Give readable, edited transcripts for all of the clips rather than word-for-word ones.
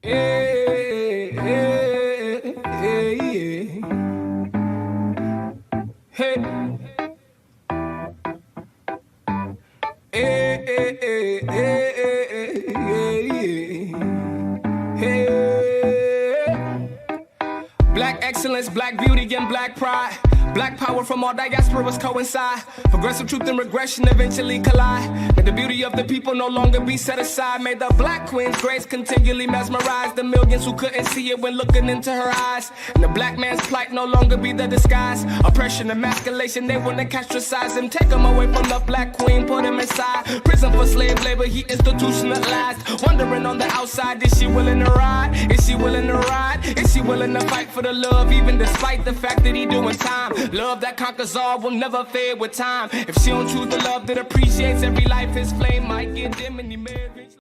Hey, hey, hey, hey. Hey, hey, hey, hey, hey, hey. Black excellence, black beauty, and black pride. Black power from all diasporas coincide. Progressive truth and regression eventually collide. May the beauty of the people no longer be set aside. May the black queen's grace continually mesmerize the millions who couldn't see it when looking into her eyes. And the black man's plight no longer be the disguise. Oppression, emasculation, they wanna castricize him. Take him away from the black queen, put him inside prison for slave labor, he institutionalized. Wondering on the outside, is she willing to ride? Is she willing to ride? Is she willing to fight for the love, even despite the fact that he doing time? Love that conquers all will never fade with time. If she don't choose the love that appreciates every life, his flame might get dim in the marriage.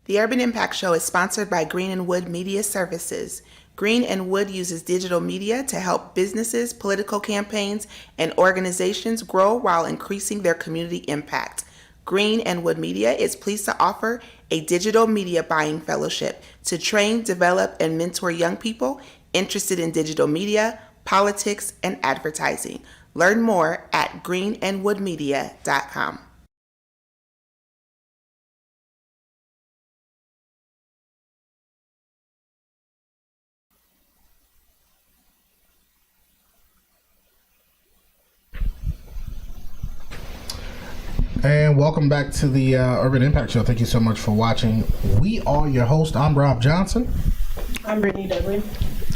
The Urban Impact Show is sponsored by Green and Wood Media Services. Green and Wood uses digital media to help businesses, political campaigns, and organizations grow while increasing their community impact. Green and Wood Media is pleased to offer a digital media buying fellowship to train, develop, and mentor young people interested in digital media, politics, and advertising. Learn more at greenandwoodmedia.com. And welcome back to the Urban Impact Show. Thank you so much for watching. We are your host. I'm Rob Johnson. I'm Brittany Dudley.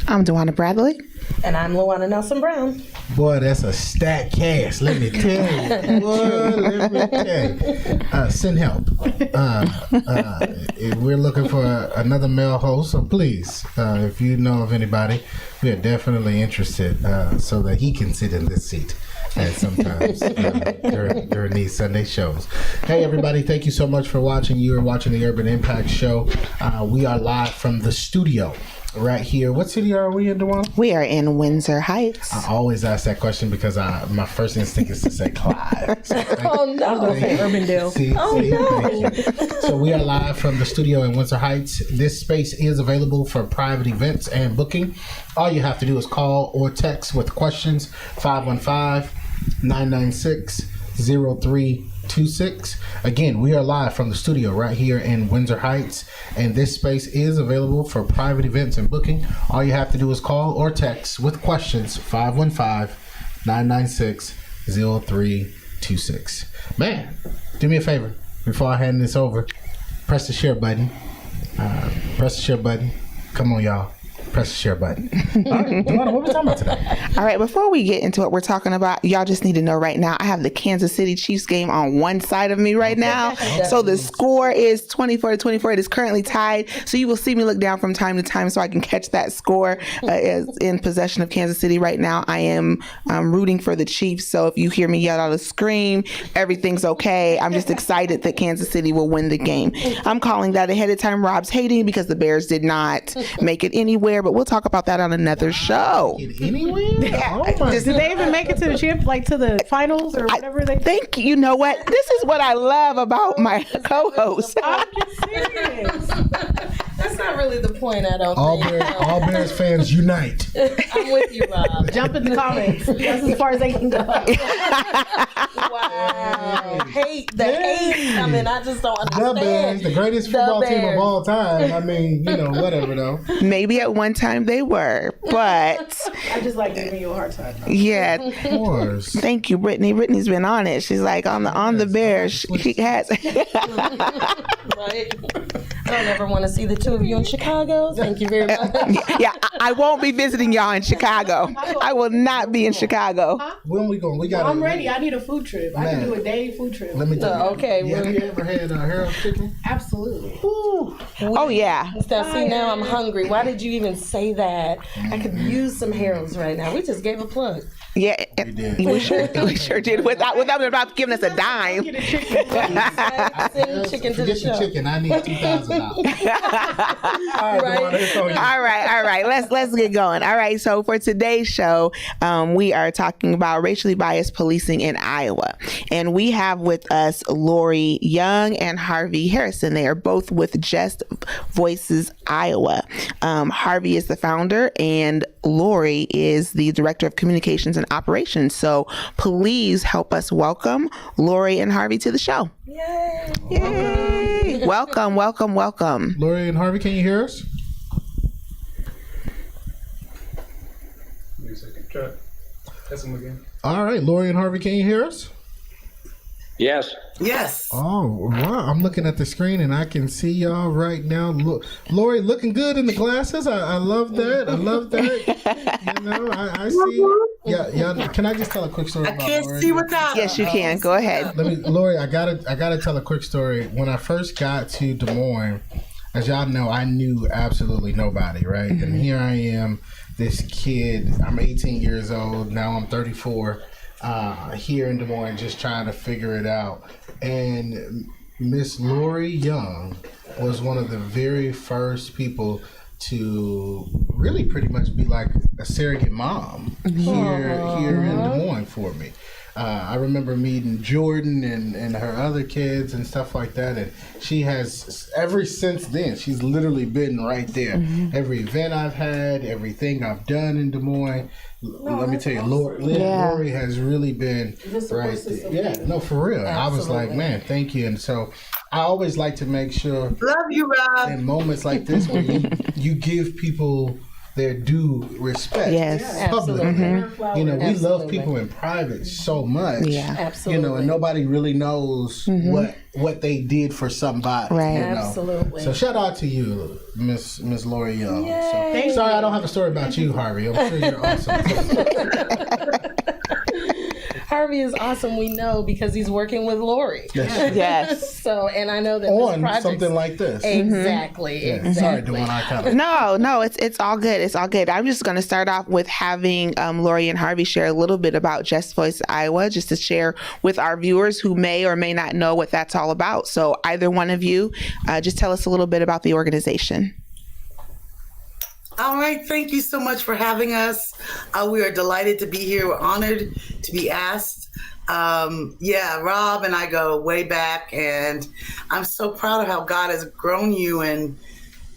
I'm Dewana Bradley. And I'm Luana Nelson Brown. Boy, that's a stacked cast. Let me tell you. Boy, let me tell you. Send help. We're looking for another male host, so please, if you know of anybody, we are definitely interested so that he can sit in this seat. And sometimes during these Sunday shows. Hey everybody, thank you so much for watching. You are watching the Urban Impact Show. We are live from the studio right here. What city are we in, Dewan? We are in Windsor Heights. I always ask that question because my first instinct is to say Clive. So Oh no! I'm gonna say Urbandale. So we are live from the studio in Windsor Heights. This space is available for private events and booking. All you have to do is call or text with questions 515-996-0326. Again, we are live from the studio right here in Windsor Heights, and this space is available for private events and booking. All you have to do is call or text with questions 515-996-0326. Man, do me a favor before I hand this over. Press the share button. Press the share button. Come on, y'all. Press the share button. All right, Dewana, what are we talking about today? All right, before we get into what we're talking about, y'all just need to know right now, I have the Kansas City Chiefs game on one side of me right now. So the score is 24-24. It is currently tied. So you will see me look down from time to time so I can catch that score. Is in possession of Kansas City right now. I am rooting for the Chiefs. So if you hear me yell out a scream, everything's okay. I'm just excited that Kansas City will win the game. I'm calling that ahead of time. Rob's hating because the Bears did not make it anywhere. But we'll talk about that on another show. Anywhere? Oh Did they even make it to the to the finals or whatever they? Think you know what? This is what I love about my co-host. I'm just serious. That's not really the point, I don't All think. All Bears fans unite. I'm with you, Rob. Jump in the comments. That's as far as they can go. Wow. Hate coming. I just don't The understand. Bears, the greatest football team of all time. I mean, whatever though. Maybe at one time they were, but I just like giving you a hard time. yeah. Of course. Thank you, Brittany. Brittany's been on it. She's like on the Bears. She has. Right? I don't ever want to see the two of you in Chicago. Thank you very much. Yeah, I won't be visiting y'all in Chicago. I will not be in Chicago. When we going? We got. I'm ready. I need a food trip. I can do a day food trip. Let me tell you. Okay, Have you ever had Harold's chicken? Absolutely. Oh yeah. See, now I'm hungry. Why did you even say that? I could use some Harold's right now. We just gave a plug. Yeah, We sure did. Without about giving us a dime. Send chicken to the show. Chicken. I need $2,000. All right. Let's get going. All right. So for today's show, we are talking about racially biased policing in Iowa, and we have with us Lori Young and Harvey Harrison. They are both with Just Voices Iowa. Harvey is the founder, and Lori is the director of communications and operations. So please help us welcome Lori and Harvey to the show. Yay! Welcome. Lori and Harvey, can you hear us? Give me a second. Try it. Test them again. All right, Lori and Harvey, can you hear us? Yes. Yes. Oh, wow. I'm looking at the screen and I can see y'all right now. Look, Lori looking good in the glasses. I love that. You know, I see. Yeah. Can I just tell a quick story I about can't Lori? see without. Yes, you can. Go ahead. Lori, I gotta tell a quick story. When I first got to Des Moines, as y'all know, I knew absolutely nobody, right? And here I am, this kid. I'm 18 years old. Now I'm 34. Here in Des Moines, just trying to figure it out. And Miss Lori Young was one of the very first people to really pretty much be like a surrogate mom here in Des Moines for me. I remember meeting Jordan and her other kids and stuff like that, and she has, ever since then, she's literally been right there. Every event I've had, everything I've done in Des Moines, let me tell you, Lori has really been right there. Yeah, no, for real. Absolutely. I was like, man, thank you. And so I always like to make sure, Love you, Rob. in moments like this where you give people their due respect. Yes. Publicly. You know, we love people in private so much. Yeah. Absolutely. You know, and nobody really knows what they did for somebody. Right. You know? Absolutely. So shout out to you, Miss Lori Young. So, sorry I don't have a story about you, Harvey. I'm sure you're awesome. Harvey is awesome, we know, because he's working with Lori. Yes. So, and I know that On this project, something like this. Exactly. Yeah. Sorry, Dawn, I kind of. No, it's all good. It's all good. I'm just going to start off with having Lori and Harvey share a little bit about Just Voice Iowa, just to share with our viewers who may or may not know what that's all about. So either one of you, just tell us a little bit about the organization. All right. Thank you so much for having us. We are delighted to be here. We're honored to be asked. Rob and I go way back, and I'm so proud of how God has grown you. And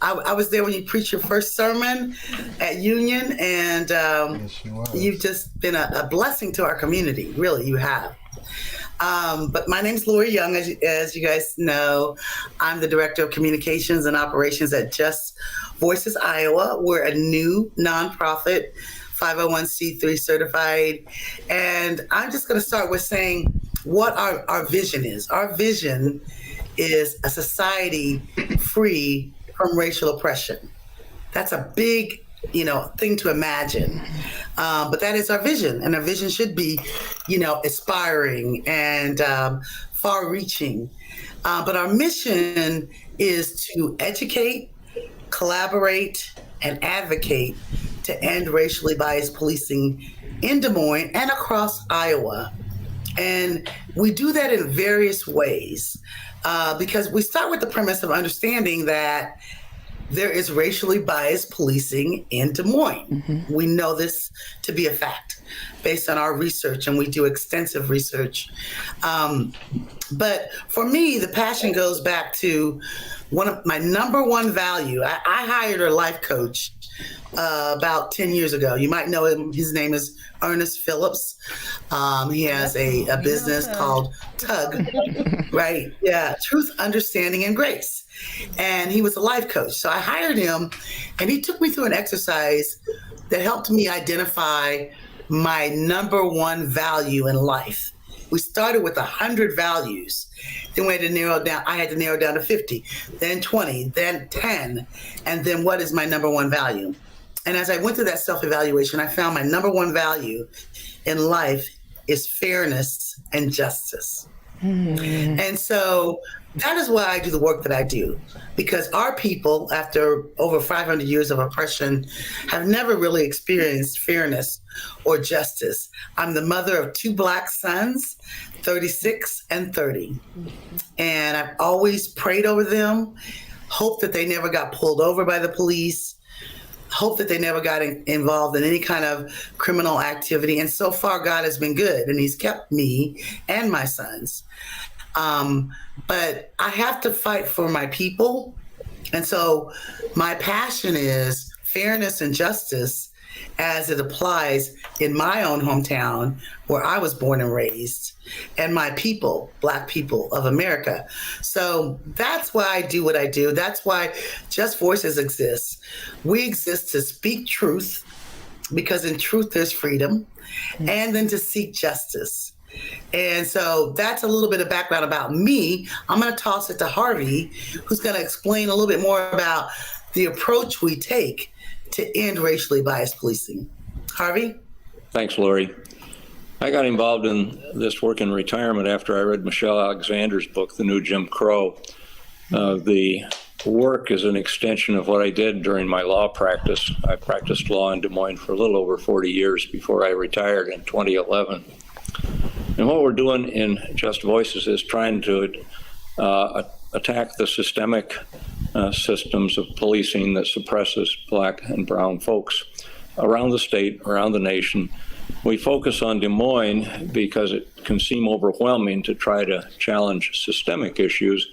I was there when you preached your first sermon at Union, and you've just been a blessing to our community. Really, you have. But my name's Lori Young, as you guys know. I'm the Director of Communications and Operations at Just Voices Iowa. We're a new nonprofit, 501c3 certified. And I'm just going to start with saying what our vision is. Our vision is a society free from racial oppression. That's a big thing to imagine. But that is our vision, and our vision should be, aspiring and far-reaching. But our mission is to educate, collaborate, and advocate to end racially biased policing in Des Moines and across Iowa. And we do that in various ways because we start with the premise of understanding that there is racially biased policing in Des Moines. We know this to be a fact based on our research, and we do extensive research. But for me, the passion goes back to one of my number one value. I hired a life coach about 10 years ago. You might know him. His name is Ernest Phillips. He has a business called Tug, right? Yeah, Truth, Understanding, and Grace. And he was a life coach. So I hired him, and he took me through an exercise that helped me identify my number one value in life. We started with 100 values. Then we had to narrow down. I had to narrow down to 50, then 20, then 10. And then what is my number one value? And as I went through that self-evaluation, I found my number one value in life is fairness and justice. And so that is why I do the work that I do, because our people, after over 500 years of oppression, have never really experienced fairness or justice. I'm the mother of 2 Black sons, 36 and 30. And I've always prayed over them, hoped that they never got pulled over by the police, hope that they never got involved in any kind of criminal activity. And so far, God has been good, and he's kept me and my sons. But I have to fight for my people. And so my passion is fairness and justice as it applies in my own hometown where I was born and raised, and my people, Black people of America. So that's why I do what I do. That's why Just Voices exists. We exist to speak truth, because in truth there's freedom, and then to seek justice. And so that's a little bit of background about me. I'm going to toss it to Harvey, who's going to explain a little bit more about the approach we take to end racially biased policing. Harvey? Thanks, Lori. I got involved in this work in retirement after I read Michelle Alexander's book, The New Jim Crow. The work is an extension of what I did during my law practice. I practiced law in Des Moines for a little over 40 years before I retired in 2011. And what we're doing in Just Voices is trying to attack the systemic systems of policing that suppresses Black and brown folks around the state, around the nation. We focus on Des Moines because it can seem overwhelming to try to challenge systemic issues,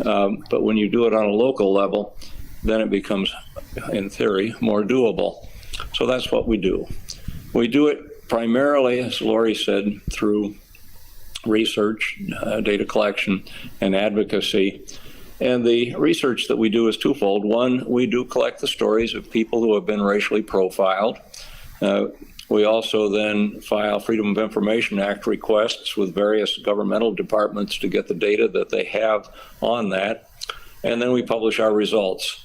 but when you do it on a local level, then it becomes, in theory, more doable. So that's what we do. We do it primarily, as Lori said, through research, data collection, and advocacy. And the research that we do is twofold. One, we do collect the stories of people who have been racially profiled. We also then file Freedom of Information Act requests with various governmental departments to get the data that they have on that. And then we publish our results.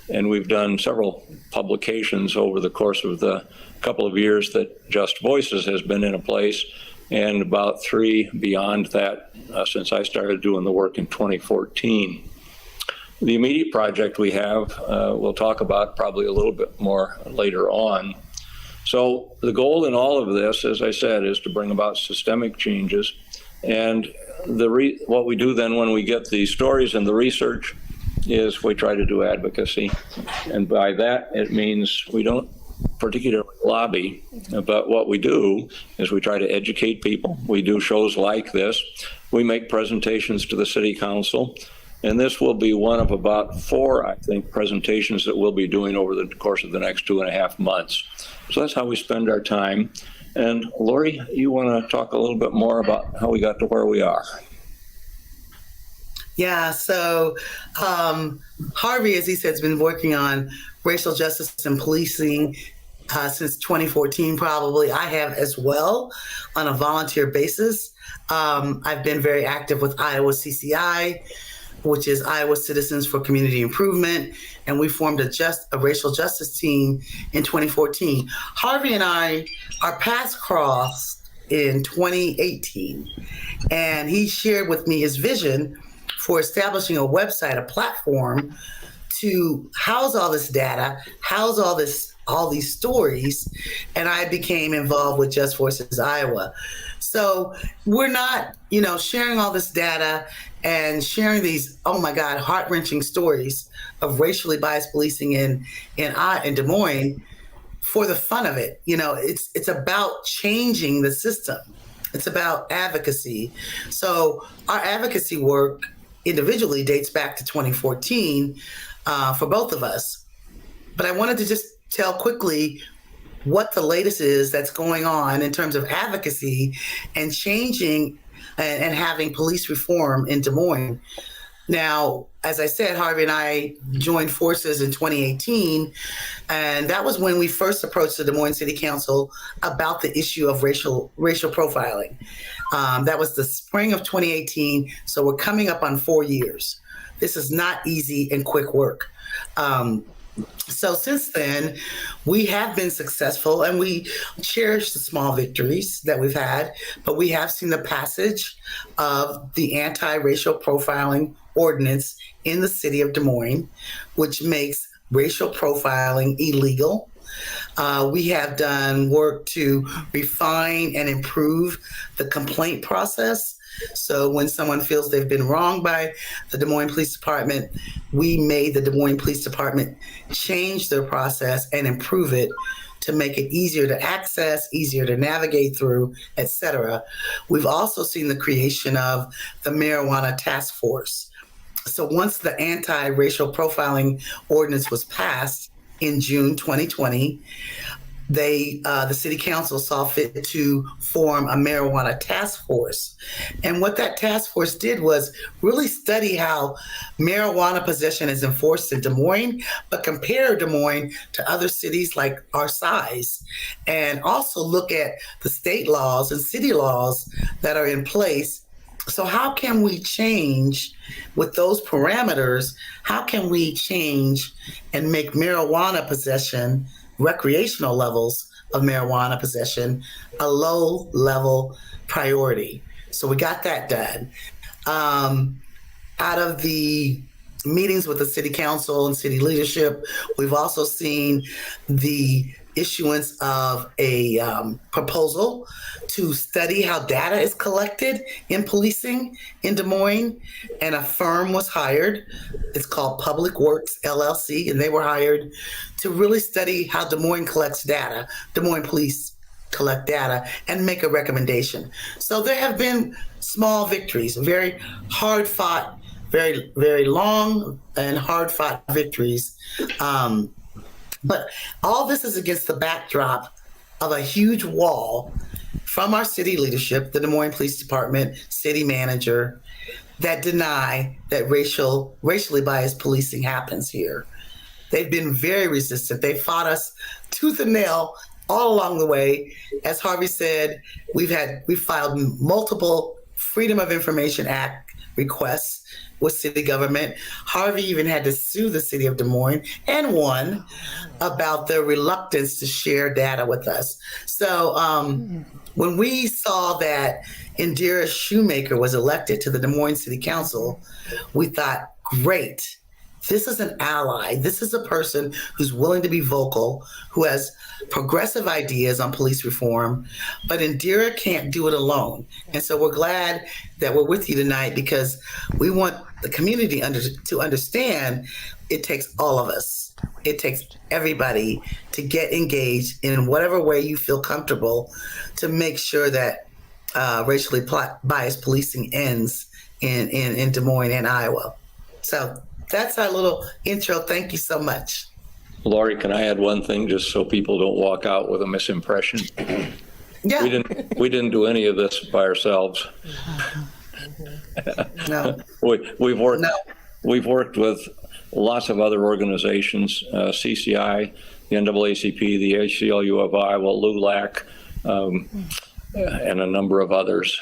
And we've done several publications over the course of the couple of years that Just Voices has been in a place, and about 3 beyond that since I started doing the work in 2014. The immediate project we have, we'll talk about probably a little bit more later on. So the goal in all of this, as I said, is to bring about systemic changes. And what we do then when we get the stories and the research is we try to do advocacy. And by that, it means we don't particularly lobby, but what we do is we try to educate people. We do shows like this. We make presentations to the city council, and this will be one of about 4, I think, presentations that we'll be doing over the course of the next 2.5 months. So that's how we spend our time. And Lori, you want to talk a little bit more about how we got to where we are? Yeah, so Harvey, as he said, has been working on racial justice and policing since 2014, probably. I have as well, on a volunteer basis. I've been very active with Iowa CCI, which is Iowa Citizens for Community Improvement, and we formed a racial justice team in 2014. Harvey and I, our paths crossed in 2018, and he shared with me his vision for establishing a website, a platform to house all this data, house all these stories, and I became involved with Just Voices Iowa. So we're not, sharing all this data and sharing these, oh my God, heart-wrenching stories of racially biased policing in Des Moines for the fun of it. It's about changing the system. It's about advocacy. So our advocacy work individually dates back to 2014 for both of us. But I wanted to just tell quickly what the latest is that's going on in terms of advocacy and changing and having police reform in Des Moines. Now, as I said, Harvey and I joined forces in 2018, and that was when we first approached the Des Moines City Council about the issue of racial profiling. That was the spring of 2018, so we're coming up on 4 years. This is not easy and quick work. So since then, we have been successful and we cherish the small victories that we've had, but we have seen the passage of the anti-racial profiling ordinance in the city of Des Moines, which makes racial profiling illegal. We have done work to refine and improve the complaint process. So when someone feels they've been wronged by the Des Moines Police Department, we made the Des Moines Police Department change their process and improve it to make it easier to access, easier to navigate through, etc. We've also seen the creation of the Marijuana Task Force. So once the anti-racial profiling ordinance was passed in June 2020, the city council saw fit to form a marijuana task force. And what that task force did was really study how marijuana possession is enforced in Des Moines, but compare Des Moines to other cities like our size, and also look at the state laws and city laws that are in place. So how can we change with those parameters? How can we change and make marijuana possession, recreational levels of marijuana possession, a low level priority? So we got that done. Out of the meetings with the city council and city leadership, we've also seen the issuance of a proposal to study how data is collected in policing in Des Moines, and a firm was hired. It's called Public Works LLC, and they were hired to really study how Des Moines collects data, Des Moines Police collect data, and make a recommendation. So there have been small victories, very hard fought, very, very long and hard fought victories. But all this is against the backdrop of a huge wall from our city leadership, the Des Moines Police Department, city manager, that deny that racially biased policing happens here. They've been very resistant. They fought us tooth and nail all along the way. As Harvey said, we've filed multiple Freedom of Information Act requests with city government. Harvey even had to sue the city of Des Moines and won about their reluctance to share data with us. So when we saw that Indira Shoemaker was elected to the Des Moines City Council, we thought, great, this is an ally. This is a person who's willing to be vocal, who has progressive ideas on police reform, but Indira can't do it alone. And so we're glad that we're with you tonight, because we want the community to understand it takes all of us. It takes everybody to get engaged in whatever way you feel comfortable to make sure that racially biased policing ends in Des Moines and Iowa. So that's our little intro. Thank you so much. Lori, can I add one thing just so people don't walk out with a misimpression? Yeah. We didn't do any of this by ourselves. No. We've worked with lots of other organizations, CCI, the NAACP, the ACLU of Iowa, LULAC, and a number of others.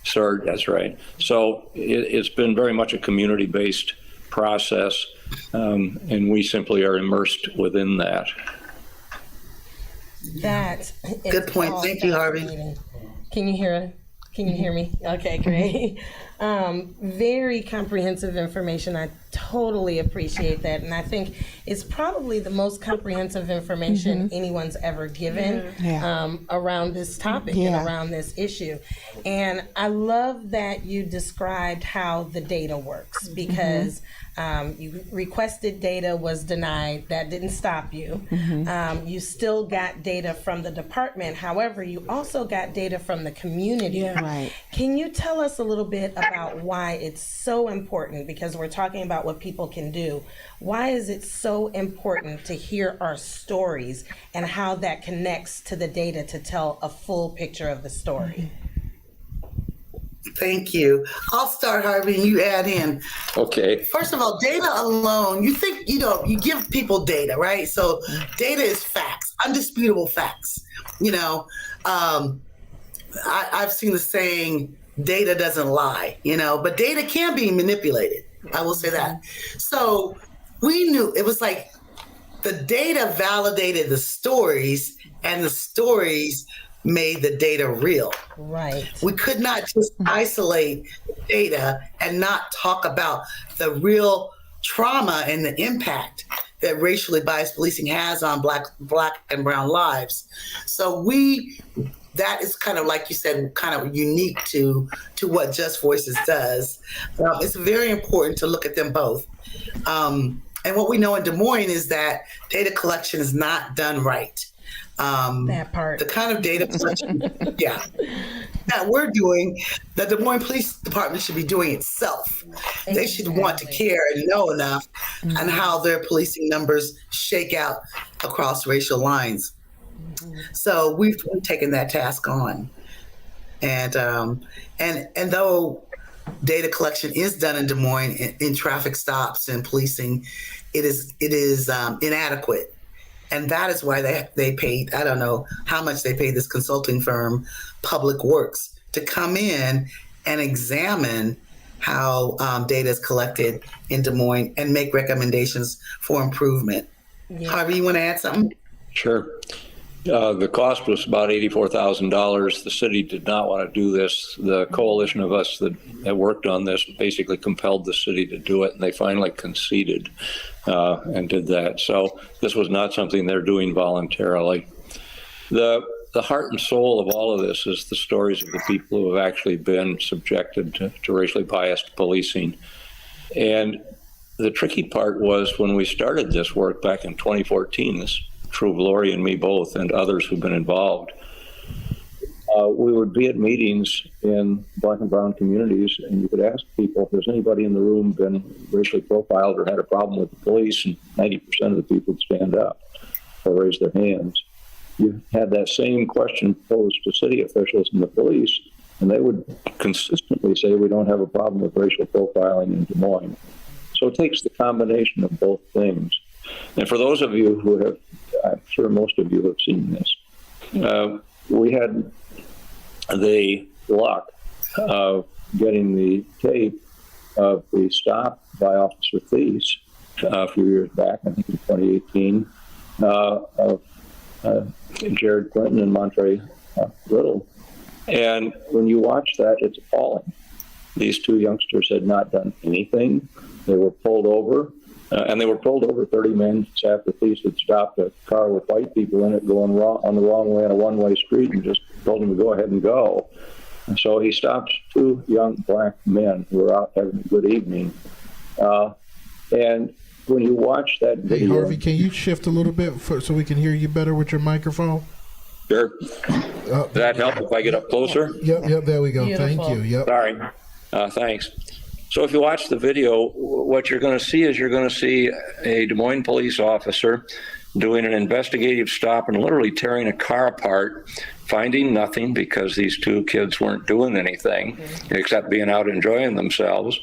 Surge, that's right. So it's been very much a community-based process, and we simply are immersed within that. That is good point. Thank you, Harvey. Can you hear? Can you hear me? Okay, great. Very comprehensive information. I totally appreciate that. And I think it's probably the most comprehensive information anyone's ever given around this topic and around this issue. And I love that you described how the data works, because you requested data, was denied. That didn't stop you. You still got data from the department. However, you also got data from the community. Right. Can you tell us a little bit about why it's so important? Because we're talking about what people can do. Why is it so important to hear our stories and how that connects to the data to tell a full picture of the story? Thank you. I'll start, Harvey, and you add in. Okay. First of all, data alone, you think, you give people data, right? So data is facts, undisputable facts. I've seen the saying, data doesn't lie, but data can be manipulated. I will say that. So we knew it was like the data validated the stories, and the stories made the data real. Right. We could not just isolate data and not talk about the real trauma and the impact that racially biased policing has on black and brown lives. So that is kind of, like you said, kind of unique to what Just Voices does. It's very important to look at them both. And what we know in Des Moines is that data collection is not done right. That part. The kind of data collection, that we're doing, the Des Moines Police Department should be doing itself. Exactly. They should want to care and know enough on how their policing numbers shake out across racial lines. So we've taken that task on, and though data collection is done in Des Moines in traffic stops and policing, it is inadequate. And that is why they paid, I don't know how much they paid this consulting firm, Public Works, to come in and examine how data is collected in Des Moines and make recommendations for improvement. Yeah. Harvey, you want to add something? Sure. The cost was about $84,000. The city did not want to do this. The coalition of us that worked on this basically compelled the city to do it, and they finally conceded and did that. So this was not something they're doing voluntarily. The heart and soul of all of this is the stories of the people who have actually been subjected to racially biased policing. And the tricky part was when we started this work back in 2014, this true Lori and me both, and others who've been involved, we would be at meetings in black and brown communities, and you could ask people, has anybody in the room been racially profiled or had a problem with the police? And 90% of the people would stand up or raise their hands. You had that same question posed to city officials and the police, and they would consistently say, we don't have a problem with racial profiling in Des Moines. So it takes the combination of both things. And for those of you who have, I'm sure most of you have seen this, we had the luck of getting the tape of the stop by Officer Thies a few years back, I think in 2018, of Jared Clinton and Montre Little. And when you watch that, it's appalling. These two youngsters had not done anything. They were pulled over. And they were pulled over 30 minutes after police had stopped a car with white people in it going on the wrong way on a one-way street and just told him to go ahead and go. And so he stops two young black men who were out having a good evening. And when you watch that video... Hey, Harvey, can you shift a little bit so we can hear you better with your microphone? Sure. Does that help if I get up closer? Yep, there we go. Beautiful. Thank you. Yep. Sorry. Thanks. So if you watch the video, what you're going to see is you're going to see a Des Moines police officer doing an investigative stop and literally tearing a car apart, finding nothing because these two kids weren't doing anything except being out enjoying themselves.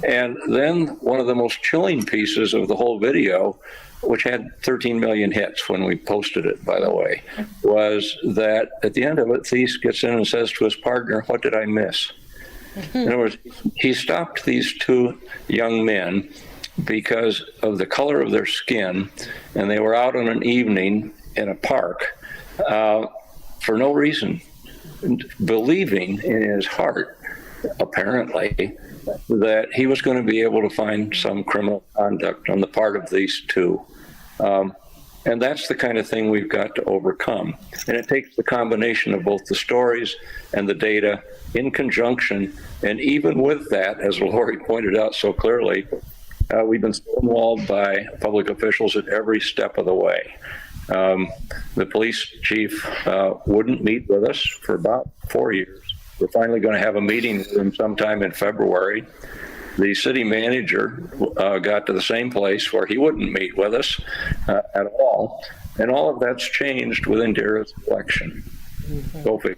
And then one of the most chilling pieces of the whole video, which had 13 million hits when we posted it, by the way, was that at the end of it, Thies gets in and says to his partner, "What did I miss?" In other words, he stopped these two young men because of the color of their skin, and they were out on an evening in a park for no reason, believing in his heart, apparently, that he was going to be able to find some criminal conduct on the part of these two. And that's the kind of thing we've got to overcome. And it takes the combination of both the stories and the data in conjunction. And even with that, as Lori pointed out so clearly, we've been stonewalled by public officials at every step of the way. The police chief wouldn't meet with us for about 4 years. We're finally going to have a meeting with him sometime in February. The city manager got to the same place where he wouldn't meet with us at all. And all of that's changed with Indira's election. Go figure.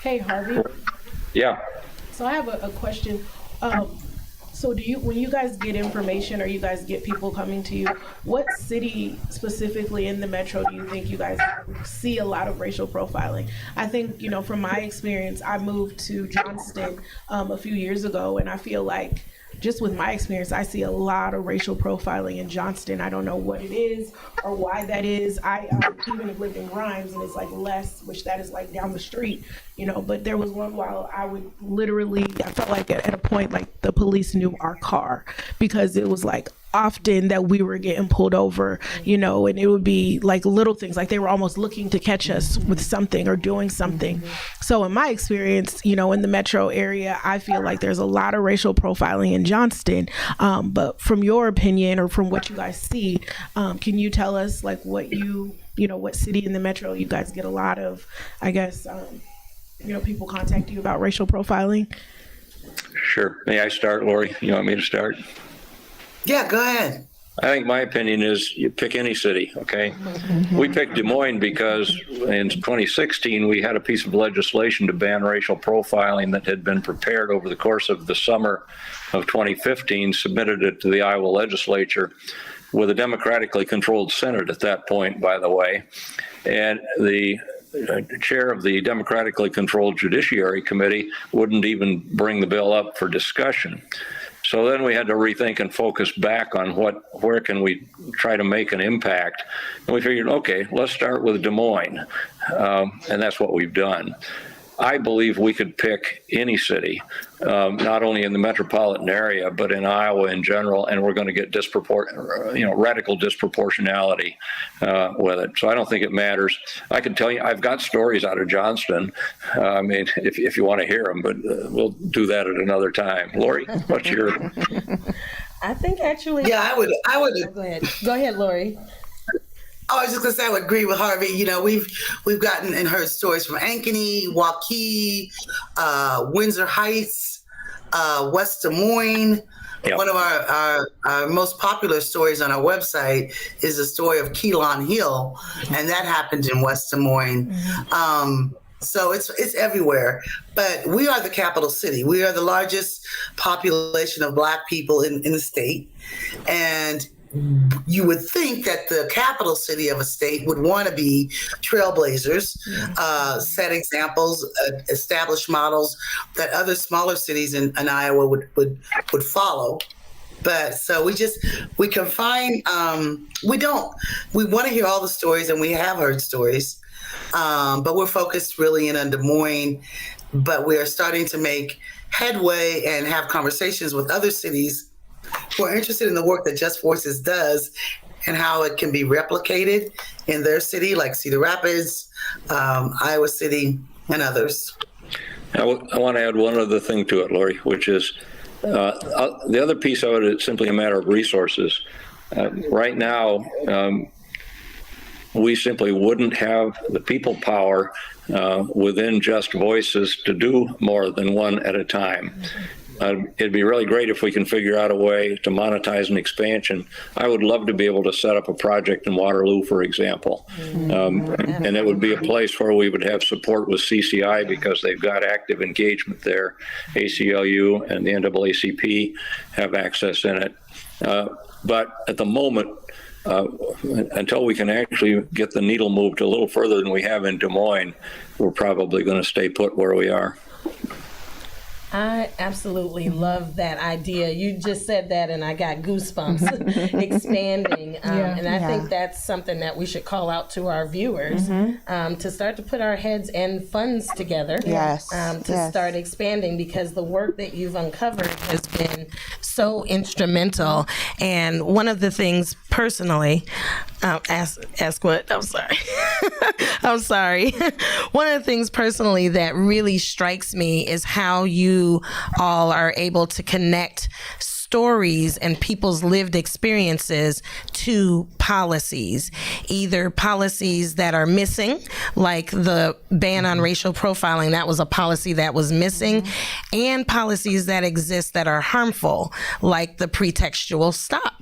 Hey, Harvey. Yeah. So I have a question. So do you, when you guys get information or you guys get people coming to you, what city specifically in the metro do you think you guys see a lot of racial profiling? I think, you know, from my experience, I moved to Johnston a few years ago, and I feel like just with my experience, I see a lot of racial profiling in Johnston. I don't know what it is or why that is. I even have lived in Grimes, and it's like less, which that is like down the street, you know, but there was one while I would literally, I felt like at a point, like the police knew our car, because it was like often that we were getting pulled over, you know, and it would be like little things, like they were almost looking to catch us with something or doing something. So in my experience, you know, in the metro area, I feel like there's a lot of racial profiling in Johnston. But from your opinion, or from what you guys see, can you tell us like what you know, what city in the metro you guys get a lot of, I guess, you know, people contact you about racial profiling? Sure. May I start, Lori? You want me to start? Yeah, go ahead. I think my opinion is you pick any city, okay? We picked Des Moines because in 2016, we had a piece of legislation to ban racial profiling that had been prepared over the course of the summer of 2015, submitted it to the Iowa legislature with a democratically controlled Senate at that point, by the way. And the chair of the democratically controlled Judiciary Committee wouldn't even bring the bill up for discussion. So then we had to rethink and focus back on where can we try to make an impact. And we figured, okay, let's start with Des Moines. And that's what we've done. I believe we could pick any city, not only in the metropolitan area, but in Iowa in general, and we're going to get radical disproportionality with it. So I don't think it matters. I can tell you, I've got stories out of Johnston. I mean, if you want to hear them, but we'll do that at another time. Lori, what's your? I think actually. Yeah, I would. Go ahead. Go ahead, Lori. I was just gonna say I would agree with Harvey. You know, we've gotten and heard stories from Ankeny, Waukee, Windsor Heights, West Des Moines. Yep. One of our most popular stories on our website is the story of Keelan Hill, and that happened in West Des Moines. So it's everywhere. But we are the capital city. We are the largest population of Black people in the state, and you would think that the capital city of a state would want to be trailblazers, set examples, establish models that other smaller cities in Iowa would follow. But so we confine, we want to hear all the stories, and we have heard stories, but we're focused really in on Des Moines, but we are starting to make headway and have conversations with other cities who are interested in the work that Just Voices does and how it can be replicated in their city, like Cedar Rapids, Iowa City, and others. I want to add one other thing to it, Lori, which is the other piece of it is simply a matter of resources. Right now, we simply wouldn't have the people power within Just Voices to do more than one at a time. It'd be really great if we can figure out a way to monetize an expansion. I would love to be able to set up a project in Waterloo, for example. And it would be a place where we would have support with CCI because they've got active engagement there. ACLU and the NAACP have access in it. But at the moment, until we can actually get the needle moved a little further than we have in Des Moines, we're probably going to stay put where we are. I absolutely love that idea. You just said that and I got goosebumps. Expanding. And I think that's something that we should call out to our viewers to start to put our heads and funds together to start expanding, because the work that you've uncovered has been so instrumental. And one of the things personally, ask what? I'm sorry. I'm sorry. One of the things personally that really strikes me is how you all are able to connect stories and people's lived experiences to policies, either policies that are missing, like the ban on racial profiling, that was a policy that was missing, and policies that exist that are harmful, like the Pretextual Stop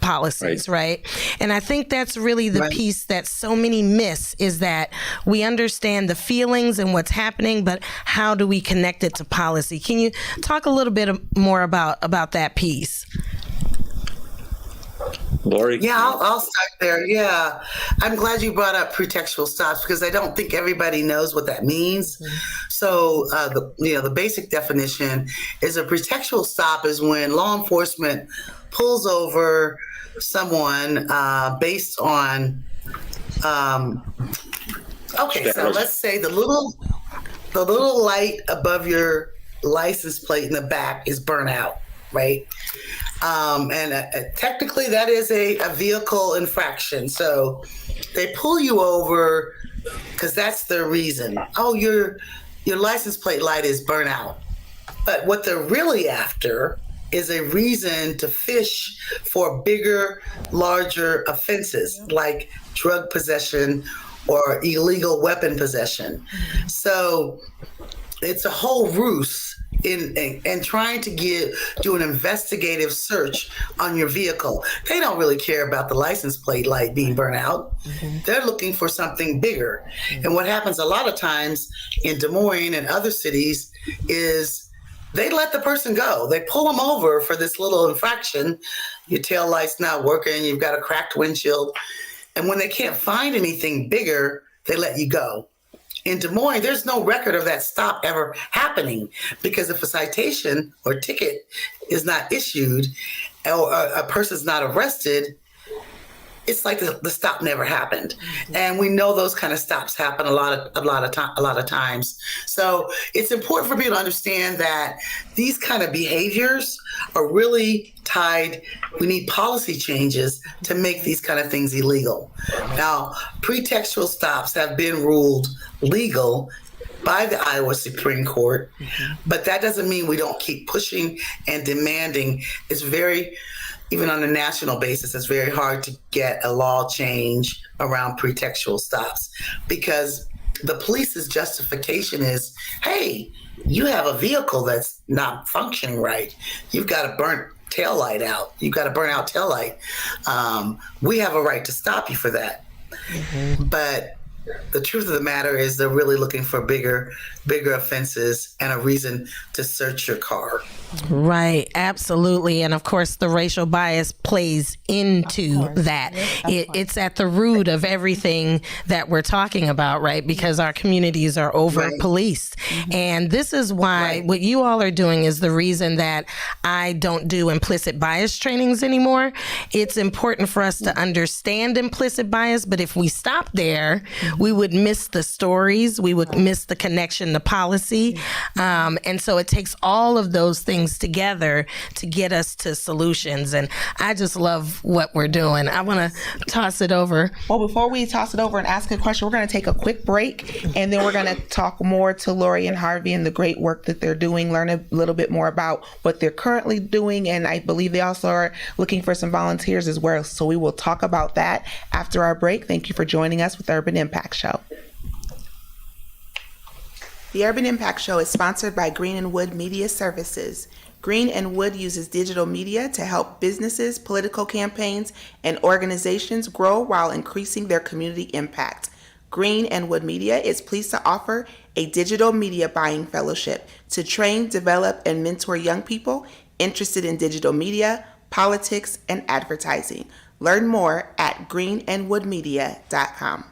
policies, right? And I think that's really the piece that so many miss, is that we understand the feelings and what's happening, but how do we connect it to policy? Can you talk a little bit more about that piece? Lori? Yeah, I'll start there. Yeah, I'm glad you brought up Pretextual Stops, because I don't think everybody knows what that means. So So the basic definition is a pretextual stop is when law enforcement pulls over someone based on okay, so let's say the little light above your license plate in the back is burnt out, right? And technically that is a vehicle infraction. So they pull you over because that's the reason. Oh, your license plate light is burnt out. But what they're really after is a reason to fish for bigger, larger offenses like drug possession or illegal weapon possession. So it's a whole ruse in trying to do an investigative search on your vehicle. They don't really care about the license plate light being burnt out. They're looking for something bigger. And what happens a lot of times in Des Moines and other cities is they let the person go. They pull them over for this little infraction. Your tail light's not working. You've got a cracked windshield. And when they can't find anything bigger, they let you go. In Des Moines, there's no record of that stop ever happening because if a citation or ticket is not issued or a person's not arrested, it's like the stop never happened. And we know those kind of stops happen a lot of times. So it's important for people to understand that these kind of behaviors are really tied. We need policy changes to make these kind of things illegal. Now, pretextual stops have been ruled legal by the Iowa Supreme Court, but that doesn't mean we don't keep pushing and demanding. It's very, even on a national basis, it's very hard to get a law change around pretextual stops because the police's justification is, hey, you have a vehicle that's not functioning right. You've got a burnt tail light out. You've got a burnt out tail light. We have a right to stop you for that. But the truth of the matter is they're really looking for bigger offenses and a reason to search your car. Right, absolutely. And of course, the racial bias plays into that. It's at the root of everything that we're talking about, right? Because our communities are over policed. And this is why what you all are doing is the reason that I don't do implicit bias trainings anymore. It's important for us to understand implicit bias, but if we stop there, we would miss the stories, we would miss the connection to policy. And so it takes all of those things together to get us to solutions. And I just love what we're doing. I want to toss it over. Well, before we toss it over and ask a question, we're going to take a quick break, and then we're going to talk more to Lori and Harvey and the great work that they're doing, learn a little bit more about what they're currently doing, and I believe they also are looking for some volunteers as well. So we will talk about that after our break. Thank you for joining us with Urban Impact Show. The Urban Impact Show is sponsored by Green and Wood Media Services. Green and Wood uses digital media to help businesses, political campaigns, and organizations grow while increasing their community impact. Green and Wood Media is pleased to offer a digital media buying fellowship to train, develop, and mentor young people interested in digital media, politics, and advertising. Learn more at greenandwoodmedia.com.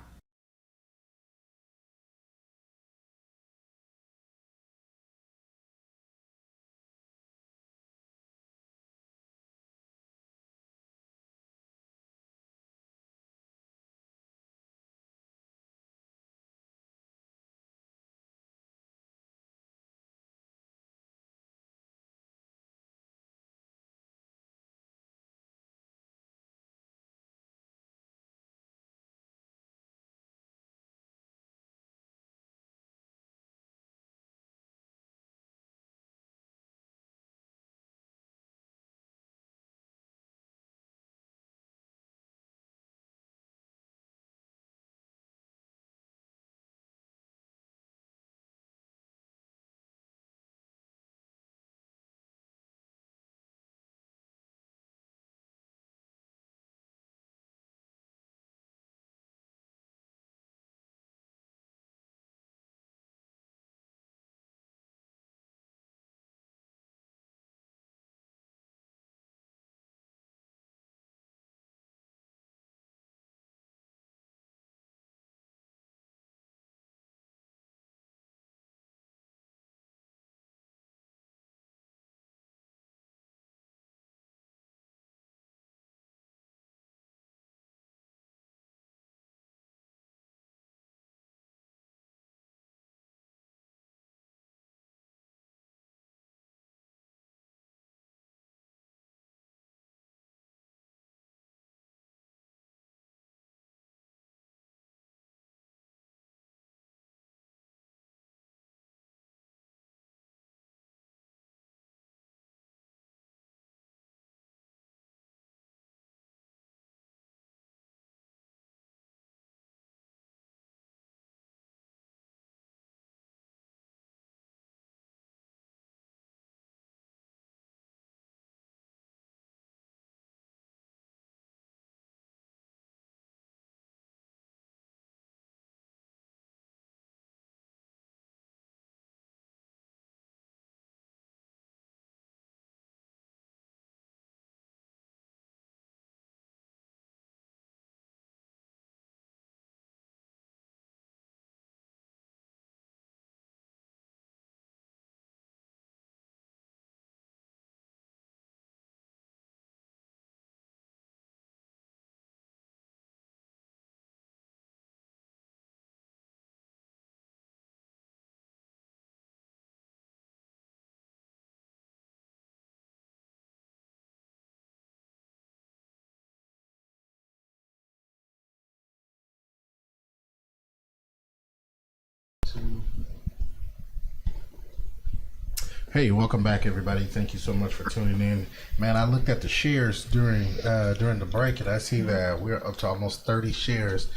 Hey, welcome back, everybody. Thank you so much for tuning in. Man, I looked at the shares during the break, and I see that we're up to almost 30 shares.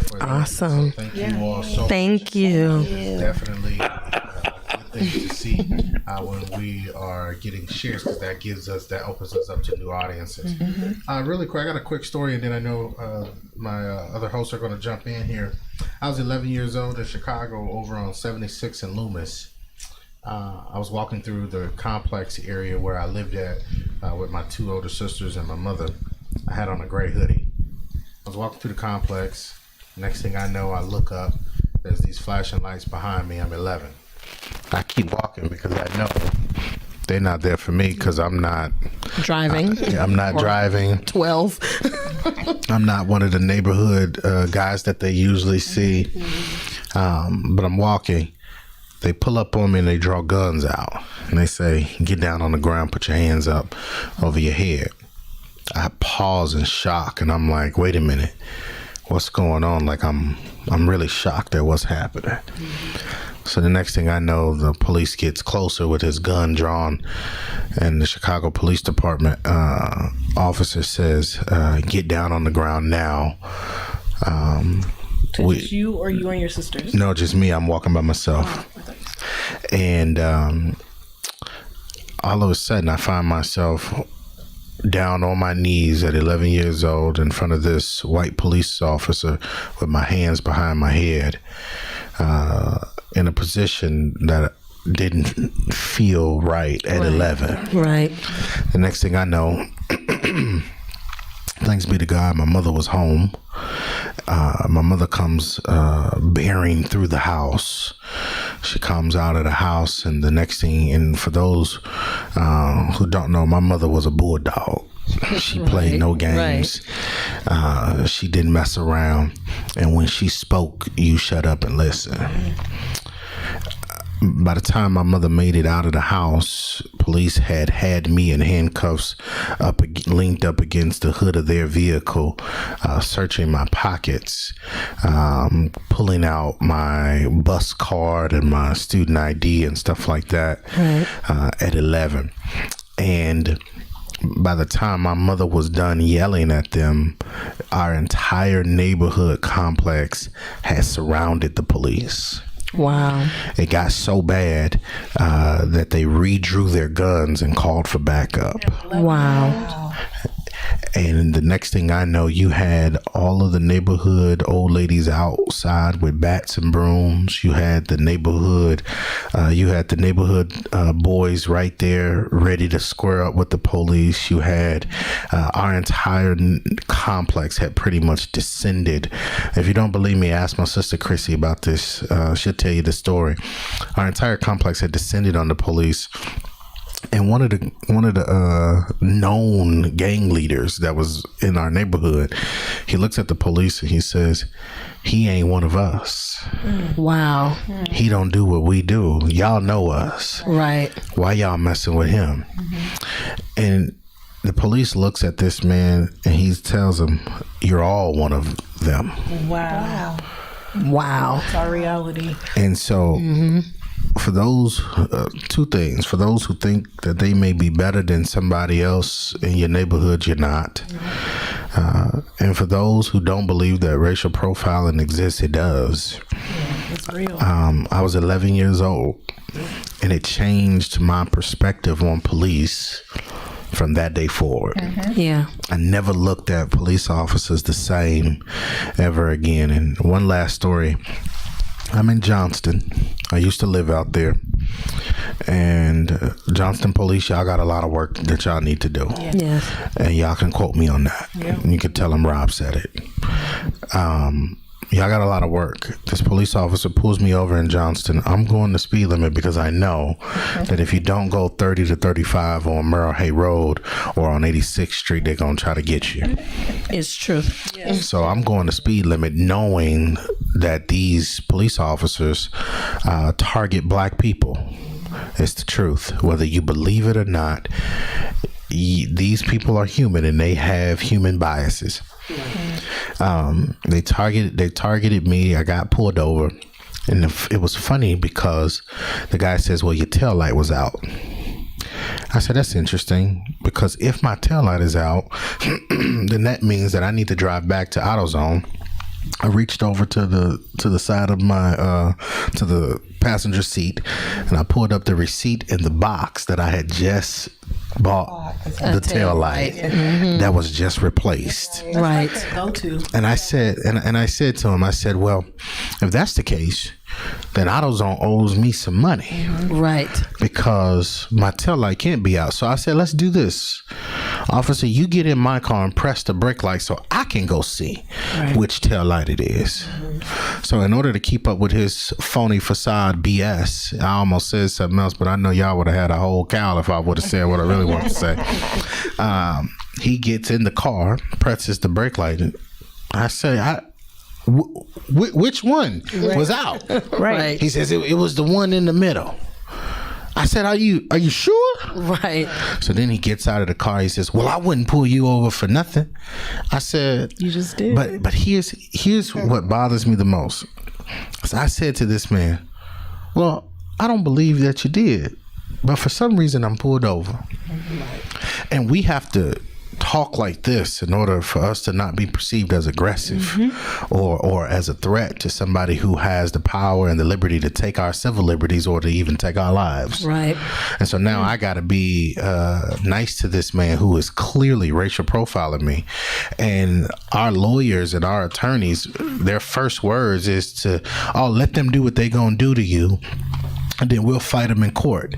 For Awesome. So thank you all so much. Thank you. Definitely a good thing to see when we are getting shares, because that opens us up to new audiences. Really quick, I got a quick story, and then I know my other hosts are going to jump in here. I was 11 years old in Chicago, over on 76 in Loomis. I was walking through the complex area where I lived at with my two older sisters and my mother. I had on a gray hoodie. I was walking through the complex. Next thing I know, I look up. There's these flashing lights behind me. I'm 11. I keep walking because I know they're not there for me, because I'm not Driving. I'm not driving. 12. I'm not one of the neighborhood guys that they usually see. But I'm walking. They pull up on me and they draw guns out. And they say, get down on the ground, put your hands up over your head. I pause in shock, and I'm like, wait a minute. What's going on? Like, I'm really shocked at what's happening. So the next thing I know, the police gets closer with his gun drawn, and the Chicago Police Department officer says, get down on the ground now. Just you or you and your sisters? No, just me. I'm walking by myself. And all of a sudden, I find myself down on my knees at 11 years old in front of this white police officer with my hands behind my head, in a position that didn't feel right at 11. Right. The next thing I know, thanks be to God, my mother was home. My mother comes bearing through the house. She comes out of the house, and the next thing, and for those who don't know, my mother was a bulldog. She played no games. She didn't mess around. And when she spoke, you shut up and listen. By the time my mother made it out of the house, police had me in handcuffs, linked up against the hood of their vehicle, searching my pockets, pulling out my bus card and my student ID and stuff like that, at 11. And by the time my mother was done yelling at them, our entire neighborhood complex had surrounded the police. Wow. It got so bad that they redrew their guns and called for backup. Wow. And the next thing I know, you had all of the neighborhood old ladies outside with bats and brooms. You had the neighborhood, boys right there ready to square up with the police. You had our entire complex had pretty much descended. If you don't believe me, ask my sister Chrissy about this. She'll tell you the story. Our entire complex had descended on the police. And one of the known gang leaders that was in our neighborhood, he looks at the police and he says, he ain't one of us. Wow. He don't do what we do. Y'all know us. Right. Why y'all messing with him? And the police looks at this man and he tells him, you're all one of them. Wow. Wow. Our reality. And so for those two things, for those who think that they may be better than somebody else in your neighborhood, you're not. And for those who don't believe that racial profiling exists, it does. It's real. I was 11 years old, and it changed my perspective on police from that day forward. Yeah. I never looked at police officers the same ever again. And one last story. I'm in Johnston. I used to live out there. And Johnston Police, y'all got a lot of work that y'all need to do. Yes. And y'all can quote me on that. You can tell them Rob said it. Y'all got a lot of work. This police officer pulls me over in Johnston. I'm going the speed limit because I know that if you don't go 30 to 35 on Merle Hay Road or on 86th Street, they're going to try to get you. It's true. So I'm going the speed limit knowing that these police officers target black people. It's the truth. Whether you believe it or not, these people are human and they have human biases. They targeted me. I got pulled over. And it was funny because the guy says, well, your tail light was out. I said, that's interesting, because if my tail light is out, then that means that I need to drive back to AutoZone. I reached over to the side of my to the passenger seat, and I pulled up the receipt in the box that I had just bought the tail light that was just replaced. Right. Go to. And I said, and I said to him, I said, well, if that's the case, then AutoZone owes me some money. Right. Because my tail light can't be out. So I said, let's do this. Officer, you get in my car and press the brake light so I can go see which tail light it is. So in order to keep up with his phony facade BS, I almost said something else, but I know y'all would have had a whole cow if I would have said what I really wanted to say. He gets in the car, presses the brake light, and I say, which one was out? Right. He says it was the one in the middle. I said, are you sure? Right. So then he gets out of the car. He says, well, I wouldn't pull you over for nothing. I said, You just did. But here's what bothers me the most. So I said to this man, well, I don't believe that you did, but for some reason I'm pulled over. And we have to talk like this in order for us to not be perceived as aggressive or as a threat to somebody who has the power and the liberty to take our civil liberties or to even take our lives. Right. And so now I got to be nice to this man who is clearly racial profiling me. And our lawyers and our attorneys, their first words is to, let them do what they gonna do to you. And then we'll fight them in court.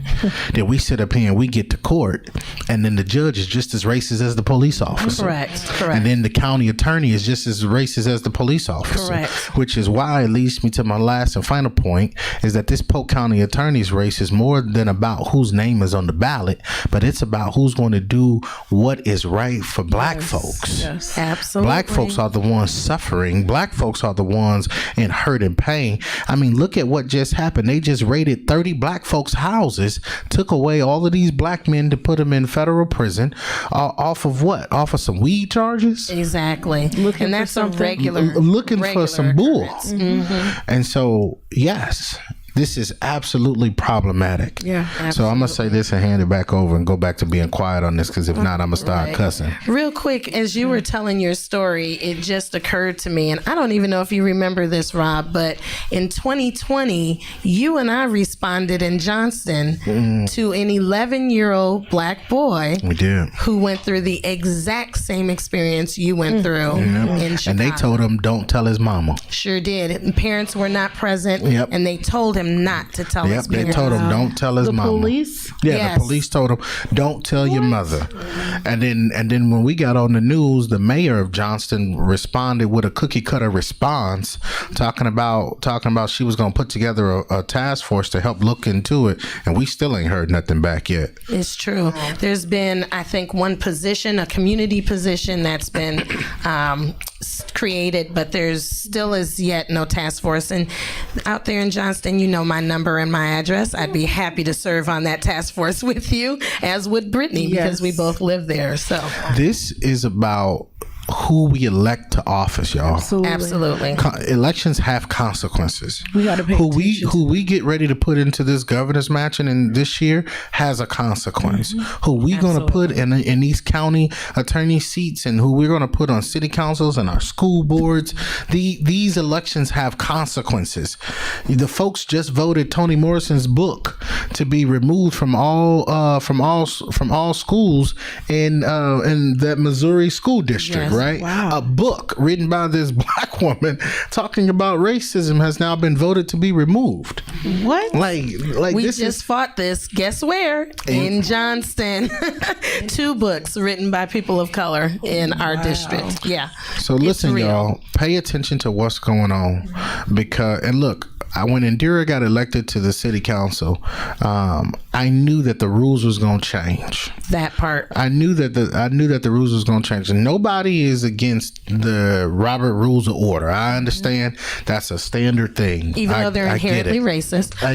Then we sit up here and we get to court, and then the judge is just as racist as the police officer. Correct. And then the county attorney is just as racist as the police officer. Correct. Which is why it leads me to my last and final point, is that this Polk County attorney's race is more than about whose name is on the ballot, but it's about who's going to do what is right for black folks. Yes. Absolutely. Black folks are the ones suffering. Black folks are the ones in hurt and pain. I mean, look at what just happened. They just raided 30 black folks' houses, took away all of these black men to put them in federal prison off of what? Off of some weed charges? Exactly. And that's a regular. Looking for some bull. occurrence. And so, yes, this is absolutely problematic. Yeah, So I'm going to say this and hand it back over and go back to being quiet on this, because if not, I'm going to start cussing. Real quick, as you were telling your story, it just occurred to me, and I don't even know if you remember this, Rob, but in 2020, you and I responded in Johnston to an 11-year-old black boy We did. who went through the exact same experience you went through in Chicago. And they told him, don't tell his mama. Sure did. And parents were not present, Yep. and they told him not to tell his They parents. told him, don't tell his The mama. police? Yeah, Yes. the police told him, don't tell your mother. And then when we got on the news, the mayor of Johnston responded with a cookie cutter response, talking about she was going to put together a task force to help look into it, and we still ain't heard nothing back yet. It's true. There's been, I think, one position, a community position that's been created, but there's still as yet no task force. And out there in Johnston, you know my number and my address. I'd be happy to serve on that task force with you, as would Brittany, because we both live there. So This is about who we elect to office, y'all. absolutely. Elections have consequences. We gotta pay who attention we get ready to put into this governor's matching in this year has a consequence. Who we going to put in these county attorney seats, and who we're going to put on city councils and our school boards. These elections have consequences. The folks just voted Toni Morrison's book to be removed from all schools in that Missouri school district. Yes. Right? Wow. A book written by this black woman talking about racism has now been voted to be removed. What? Like We this just is fought this. Guess where? In Johnston. 2 books written by people of color in our district. Yeah. so. Listen, real. y'all, pay attention to what's going on, because look. When Indira got elected to the city council, I knew that the rules was going to change. That part. I knew that the rules was going to change. And nobody is against the Robert Rules of Order. I understand that's a standard thing. Even though they're I get it. inherently racist. I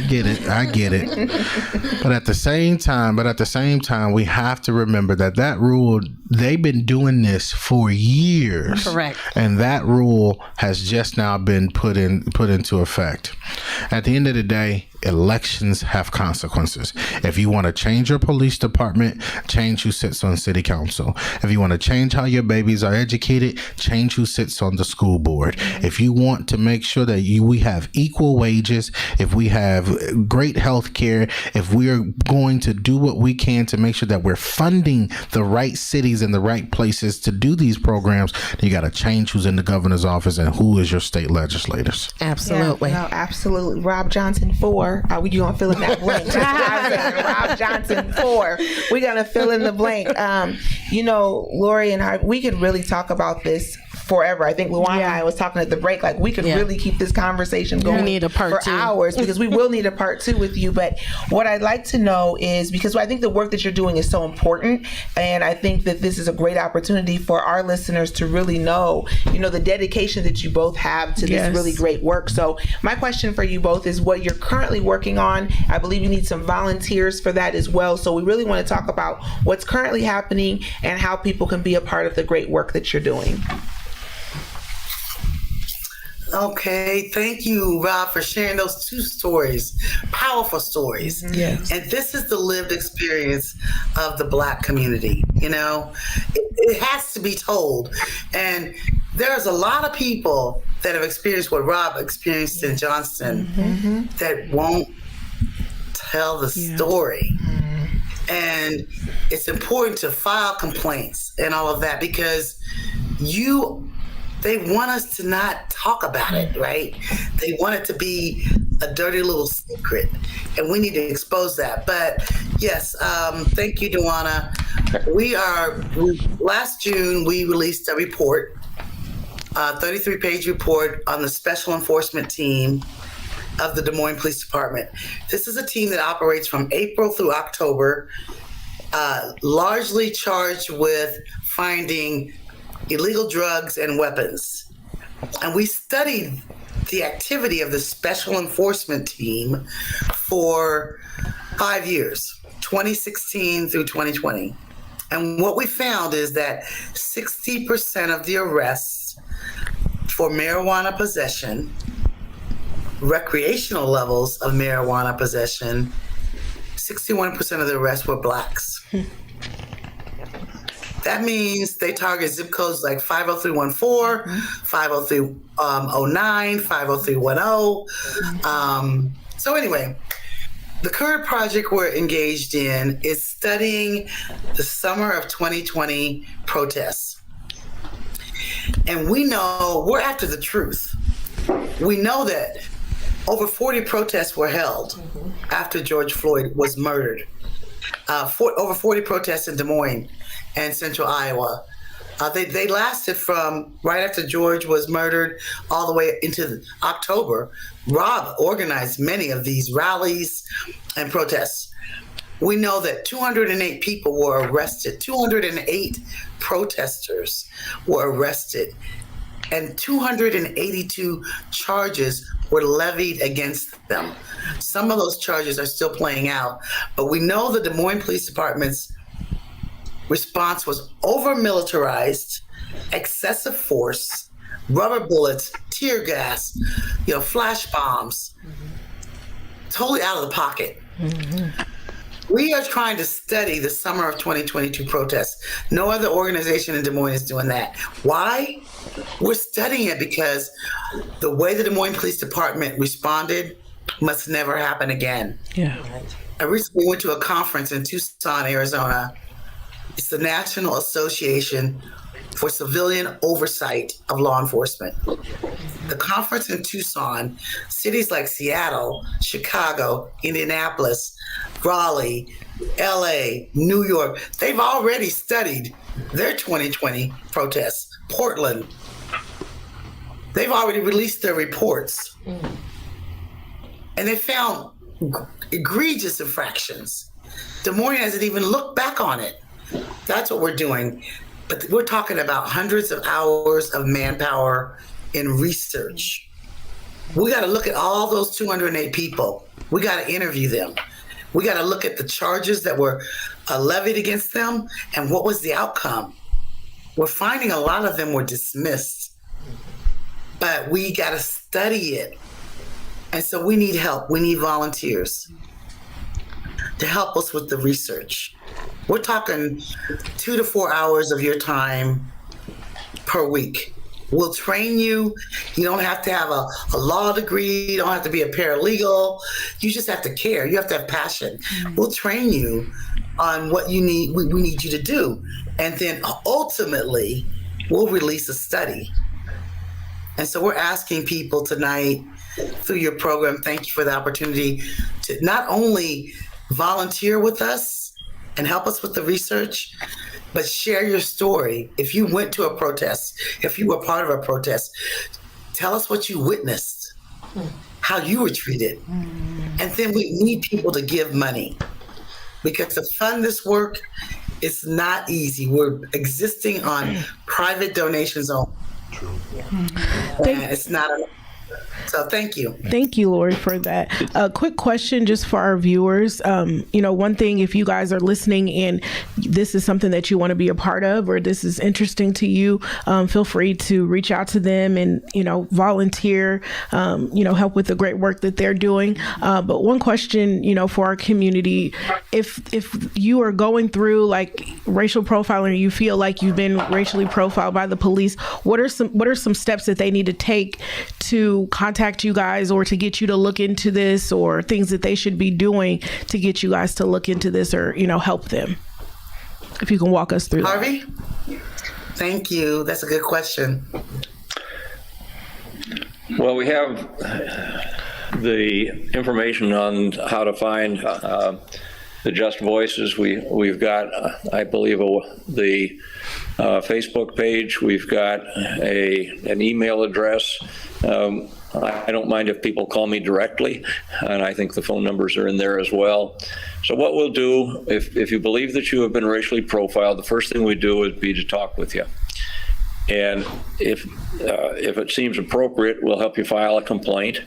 get it. But at the same time, we have to remember that rule they've been doing this for years. Correct. And that rule has just now been put into effect. At the end of the day, elections have consequences. If you want to change your police department, change who sits on city council. If you want to change how your babies are educated, change who sits on the school board. If you want to make sure that we have equal wages, if we have great health care, if we are going to do what we can to make sure that we're funding the right cities and the right places to do these programs, you got to change who's in the governor's office and who is your state legislators. Absolutely. No, absolutely. Rob Johnson 4. You gonna fill in that blank? Rob Johnson 4. We're gonna fill in the blank. Lori and I, we could really talk about this forever. I think Luana and I was talking at the break, like we could really keep this conversation going need a part for two. hours, because we will need a part 2 with you. But what I'd like to know is, because I think the work that you're doing is so important, and I think that this is a great opportunity for our listeners to really know, the dedication that you both have to this really great work. So my question for you both is what you're currently working on. I believe you need some volunteers for that as well. So we really want to talk about what's currently happening and how people can be a part of the great work that you're doing. Okay, thank you, Rob, for sharing those 2 stories, powerful stories. Yes. And this is the lived experience of the Black community. It has to be told. And there's a lot of people that have experienced what Rob experienced in Johnston that won't tell the story. And it's important to file complaints and all of that, because they want us to not talk about it, right? They want it to be a dirty little secret, and we need to expose that. But yes, thank you, Duana. Last June, we released a report, a 33-page report on the special enforcement team of the Des Moines Police Department. This is a team that operates from April through October, largely charged with finding illegal drugs and weapons. And we studied the activity of the special enforcement team for 5 years, 2016 through 2020. And what we found is that 60% of the arrests for marijuana possession, recreational levels of marijuana possession, 61% of the arrests were Blacks. That means they target zip codes like 50314, 50309, 50310. So anyway, the current project we're engaged in is studying the summer of 2020 protests. And we know we're after the truth. We know that over 40 protests were held after George Floyd was murdered. Over 40 protests in Des Moines and central Iowa. They lasted from right after George was murdered all the way into October. Rob organized many of these rallies and protests. We know that 208 people were arrested, 208 protesters were arrested, and 282 charges were levied against them. Some of those charges are still playing out, but we know the Des Moines Police Department's response was over-militarized, excessive force, rubber bullets, tear gas, flash bombs, totally out of the pocket. We are trying to study the summer of 2022 protests. No other organization in Des Moines is doing that. Why? We're studying it because the way the Des Moines Police Department responded must never happen again. Yeah. I recently went to a conference in Tucson, Arizona. It's the National Association for Civilian Oversight of Law Enforcement. The conference in Tucson, cities like Seattle, Chicago, Indianapolis, Raleigh, LA, New York, they've already studied their 2020 protests. Portland, they've already released their reports. And they found egregious infractions. Des Moines hasn't even looked back on it. That's what we're doing. But we're talking about hundreds of hours of manpower in research. We got to look at all those 208 people. We got to interview them. We got to look at the charges that were levied against them and what was the outcome. we're finding a lot of them were dismissed, but we got to study it. And so we need help. We need volunteers to help us with the research. We're talking 2 to 4 hours of your time per week. We'll train you. You don't have to have a law degree. You don't have to be a paralegal. You just have to care. You have to have passion. We'll train you on what you need. We need you to do. And then ultimately, we'll release a study. And so we're asking people tonight through your program, thank you for the opportunity to not only volunteer with us and help us with the research, but share your story. If you went to a protest, if you were part of a protest, tell us what you witnessed, how you were treated. And then we need people to give money, because to fund this work, it's not easy. We're existing on private donations only. True. And it's not enough. So thank you. Thank you, Lori, for that. A quick question just for our viewers. One thing, if you guys are listening and this is something that you want to be a part of, or this is interesting to you, feel free to reach out to them and, volunteer, help with the great work that they're doing. But one question, for our community, if you are going through like racial profiling, you feel like you've been racially profiled by the police, what are some steps that they need to take to contact you guys, or to get you to look into this, or things that they should be doing to get you guys to look into this, or help them? If you can walk us through Harvey? Thank you. That's a good question. Well, we have the information on how to find the Just Voices. We've got, I believe, the Facebook page. We've got an email address. I don't mind if people call me directly, and I think the phone numbers are in there as well. So what we'll do, if you believe that you have been racially profiled, the first thing we do would be to talk with you. And if it seems appropriate, we'll help you file a complaint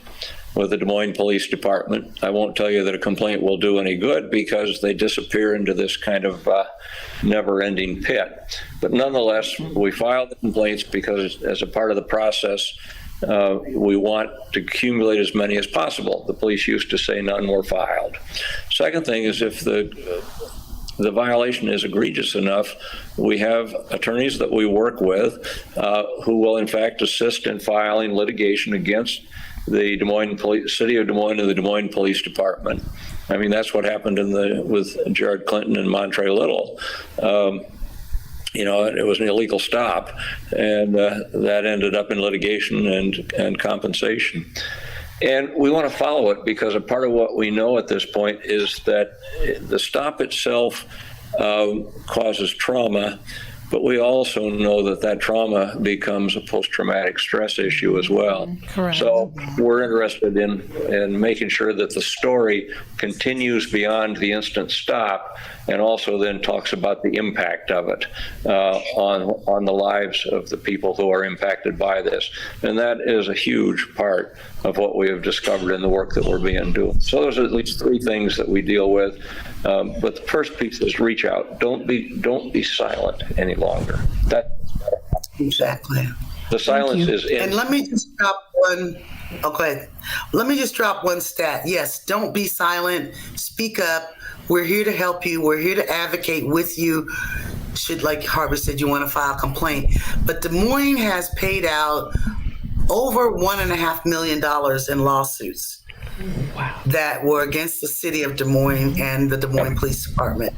with the Des Moines Police Department. I won't tell you that a complaint will do any good, because they disappear into this kind of never-ending pit. But nonetheless, we file the complaints because as a part of the process, we want to accumulate as many as possible. The police used to say none were filed. Second thing is, if the violation is egregious enough, we have attorneys that we work with who will in fact assist in filing litigation against the City of Des Moines and the Des Moines Police Department. I mean, that's what happened with Jared Clinton and Montre Little. It was an illegal stop, and that ended up in litigation and compensation. And we want to follow it, because a part of what we know at this point is that the stop itself causes trauma, but we also know that trauma becomes a post-traumatic stress issue as well. Correct. So we're interested in making sure that the story continues beyond the instant stop, and also then talks about the impact of it on the lives of the people who are impacted by this. And that is a huge part of what we have discovered in the work that we're being doing. So there's at least 3 things that we deal with. But the first piece is reach out. Don't be silent any longer. Exactly. The silence is in. And let me just drop one. Okay. Let me just drop one stat. Yes, don't be silent. Speak up. We're here to help you. We're here to advocate with you. Should, like Harvey said, you want to file a complaint. But Des Moines has paid out over $1.5 million in lawsuits. Wow. That were against the city of Des Moines and the Des Moines Police Department.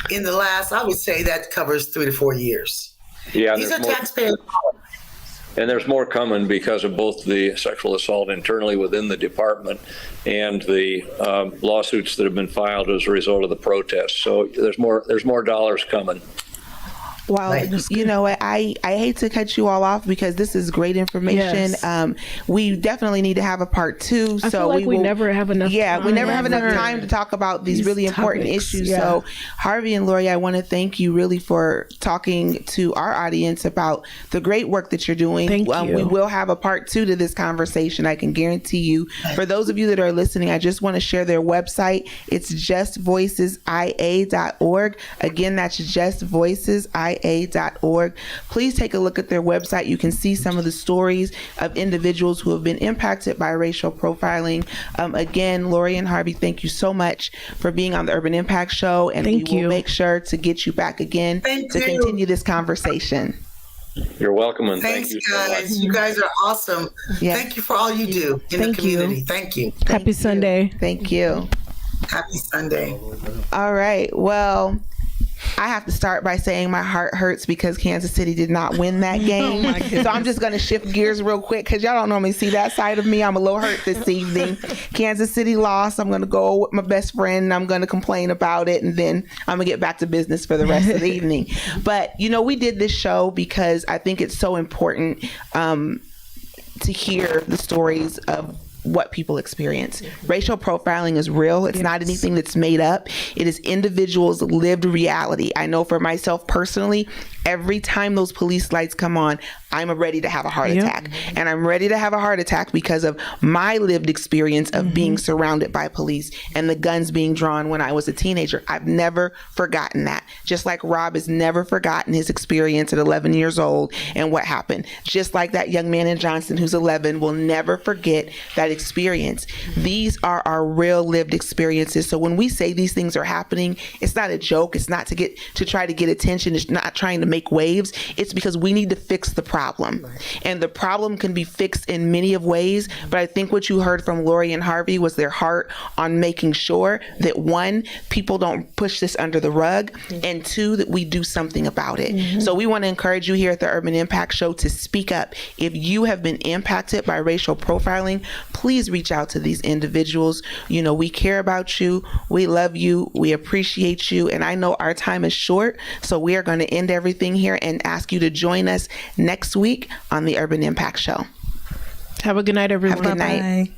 In the last, I would say that covers 3 to 4 years. Yeah, these are taxpayers. And there's more coming because of both the sexual assault internally within the department and the lawsuits that have been filed as a result of the protests. So there's more dollars coming. Well, you know what? I hate to cut you all off, because this is great information. Yes. We definitely need to have a part 2. I feel like we never have enough time. Yeah, we never have enough time to talk about these really important issues. Yeah. So Harvey and Lori, I want to thank you really for talking to our audience about the great work that you're doing. Thank you. We will have a part 2 to this conversation, I can guarantee you. For those of you that are listening, I just want to share their website. It's justvoicesia.org. Again, that's justvoicesia.org. UIA.org. Please take a look at their website. You can see some of the stories of individuals who have been impacted by racial profiling. Again, Lori and Harvey, thank you so much for being on the Urban Impact Show, and we will make sure to get you back again to continue this conversation. You're welcome, and Thanks, thank you so much. guys. You guys are awesome. Yes. Thank you for all you do in the community. Thank you. Happy Sunday. Thank you. Happy Sunday. All right. Well, I have to start by saying my heart hurts because Kansas City did not win that game. So I'm just going to shift gears real quick because y'all don't normally see that side of me. I'm a little hurt this evening. Kansas City lost. I'm going to go with my best friend and I'm going to complain about it. And then I'm going to get back to business for the rest of the evening. But, you know, we did this show because I think it's so important to hear the stories of what people experience. Racial profiling is real. It's not anything that's made up. It is individuals' lived reality. I know for myself personally, every time those police lights come on, I'm ready to have a heart attack. And I'm ready to have a heart attack because of my lived experience of being surrounded by police and the guns being drawn when I was a teenager. I've never forgotten that. Just like Rob has never forgotten his experience at 11 years old and what happened. Just like that young man in Johnston who's 11 will never forget that experience. These are our real lived experiences. So when we say these things are happening, it's not a joke. It's not to try to get attention. It's not trying to make waves. It's because we need to fix the problem. And the problem can be fixed in many of ways. But I think what you heard from Lori and Harvey was their heart on making sure that, one, people don't push this under the rug, and two, that we do something about it. So we want to encourage you here at the Urban Impact Show to speak up. If you have been impacted by racial profiling, please reach out to these individuals. You know, we care about you. We love you. We appreciate you. And I know our time is short, so we are going to end everything here and ask you to join us next week on the Urban Impact Show. Have a good night, everyone. Have a good night. Bye.